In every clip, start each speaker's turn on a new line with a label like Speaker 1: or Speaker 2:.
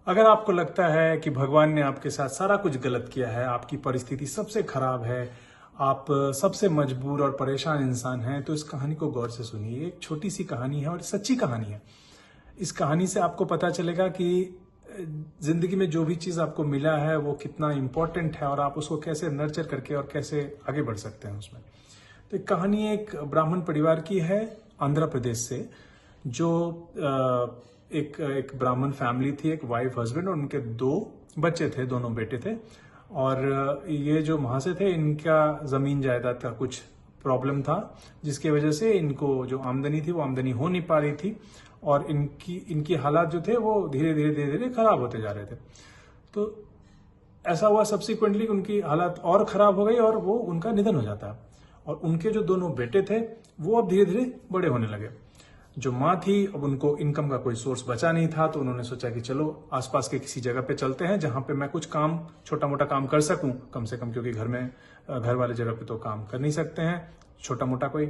Speaker 1: अगर आपको लगता है कि भगवान ने आपके साथ सारा कुछ गलत किया है, आपकी परिस्थिति सबसे खराब है, आप सबसे मजबूर और परेशान इंसान हैं, तो इस कहानी को गौर से सुनिए। एक छोटी सी कहानी है और सच्ची कहानी है। इस कहानी से आपको पता चलेगा कि जिंदगी में जो भी चीज आपको मिला है वो कितना इंपॉर्टेंट है और आप उसको कैसे नर्चर करके और कैसे आगे बढ़ सकते हैं उसमें। तो एक कहानी एक ब्राह्मण परिवार की है, आंध्र प्रदेश से, जो एक ब्राह्मण फैमिली थी, एक वाइफ हस्बैंड और उनके 2 बच्चे थे, दोनों बेटे थे। और ये जो महाशय थे, इनका जमीन जायदाद का कुछ प्रॉब्लम था, जिसकी वजह से इनको जो आमदनी थी वो आमदनी हो नहीं पा रही थी और इनकी हालात जो थे वो धीरे धीरे खराब होते जा रहे थे। तो ऐसा हुआ सब्सिक्वेंटली उनकी हालात और खराब हो गई और वो उनका निधन हो जाता है। और उनके जो दोनों बेटे थे वो अब धीरे धीरे बड़े होने लगे। जो माँ थी, अब उनको इनकम का कोई सोर्स बचा नहीं था, तो उन्होंने सोचा कि चलो आसपास के किसी जगह पे चलते हैं जहां पे मैं कुछ काम, छोटा मोटा काम कर सकूं कम से कम, क्योंकि घर वाले जगह पे तो काम कर नहीं सकते हैं छोटा मोटा कोई।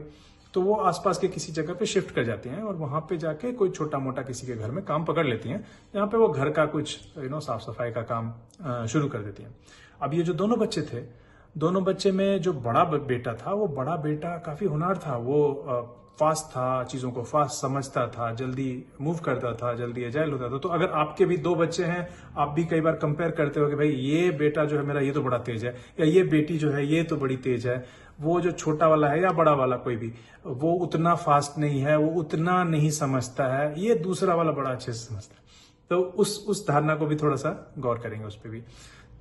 Speaker 1: तो वो आसपास के किसी जगह पे शिफ्ट कर जाती हैं और वहां पे जाके कोई छोटा मोटा किसी के घर में काम पकड़ लेती हैं, जहां पे वो घर का कुछ साफ सफाई का काम शुरू कर देती हैं। अब ये जो दोनों बच्चे थे, दोनों बच्चे में जो बड़ा बेटा था, वो बड़ा बेटा काफी होनहार था। वो फास्ट था, चीजों को फास्ट समझता था, जल्दी मूव करता था, जल्दी एजाइल होता था। तो अगर आपके भी 2 बच्चे हैं, आप भी कई बार कंपेयर करते हो कि भाई ये बेटा जो है मेरा, ये तो बड़ा तेज है, या ये बेटी जो है ये तो बड़ी तेज है। वो जो छोटा वाला है या बड़ा वाला कोई भी, वो उतना फास्ट नहीं है, वो उतना नहीं समझता है, ये दूसरा वाला बड़ा अच्छे से समझता है। तो उस धारणा को भी थोड़ा सा गौर करेंगे उस पर भी।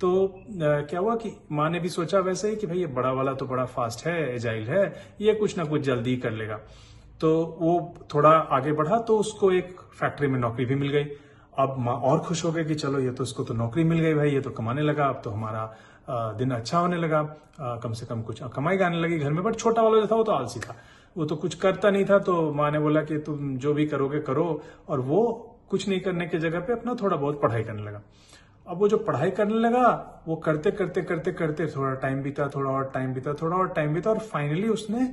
Speaker 1: तो क्या हुआ कि माँ ने भी सोचा वैसे ही कि भाई ये बड़ा वाला तो बड़ा फास्ट है, एजाइल है, ये कुछ ना कुछ जल्दी कर लेगा। तो वो थोड़ा आगे बढ़ा तो उसको एक फैक्ट्री में नौकरी भी मिल गई। अब माँ और खुश हो गई कि चलो ये तो इसको तो नौकरी मिल गई भाई, ये तो कमाने लगा, अब तो हमारा दिन अच्छा होने लगा, कम से कम कुछ कमाई आने लगी घर में। बट छोटा वाला जो था वो तो आलसी था, वो तो कुछ करता नहीं था। तो माँ ने बोला कि तुम जो भी करोगे करो, और वो कुछ नहीं करने की जगह पे अपना थोड़ा बहुत पढ़ाई करने लगा। अब वो जो पढ़ाई करने लगा, वो करते करते थोड़ा टाइम बीता, थोड़ा और टाइम बीता, थोड़ा और टाइम बीता, और फाइनली उसने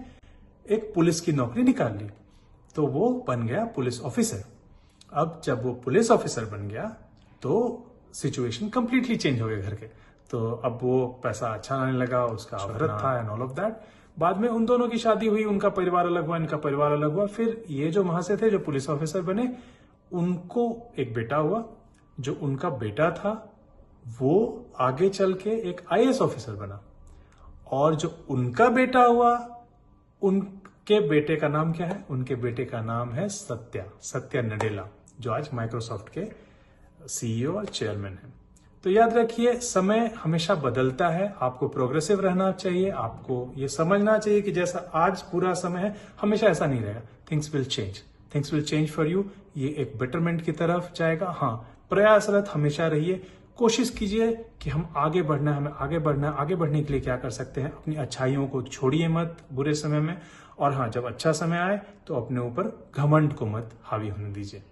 Speaker 1: एक पुलिस की नौकरी निकाल ली। तो वो बन गया पुलिस ऑफिसर। अब जब वो पुलिस ऑफिसर बन गया तो सिचुएशन कंप्लीटली चेंज हो गए घर के। तो अब वो पैसा अच्छा आने लगा, उसका शोहरत था एंड ऑल ऑफ दैट। बाद में उन दोनों की शादी हुई, उनका परिवार अलग हुआ, इनका परिवार अलग हुआ। फिर ये जो महाशय थे, जो पुलिस ऑफिसर बने, उनको एक बेटा हुआ। जो उनका बेटा था वो आगे चल के एक आईएएस ऑफिसर बना। और जो उनका बेटा हुआ, उनके बेटे का नाम क्या है? उनके बेटे का नाम है सत्या नडेला, जो आज माइक्रोसॉफ्ट के सीईओ और चेयरमैन हैं। तो याद रखिए, समय हमेशा बदलता है, आपको प्रोग्रेसिव रहना चाहिए। आपको ये समझना चाहिए कि जैसा आज पूरा समय है, हमेशा ऐसा नहीं रहेगा। Things will change for you. ये एक बेटरमेंट की तरफ जाएगा। हाँ, प्रयासरत हमेशा रहिए, कोशिश कीजिए कि हम आगे बढ़ना है, हमें आगे बढ़ना है। आगे बढ़ने के लिए क्या कर सकते हैं? अपनी अच्छाइयों को छोड़िए मत बुरे समय में। और हाँ, जब अच्छा समय आए तो अपने ऊपर घमंड को मत हावी होने दीजिए।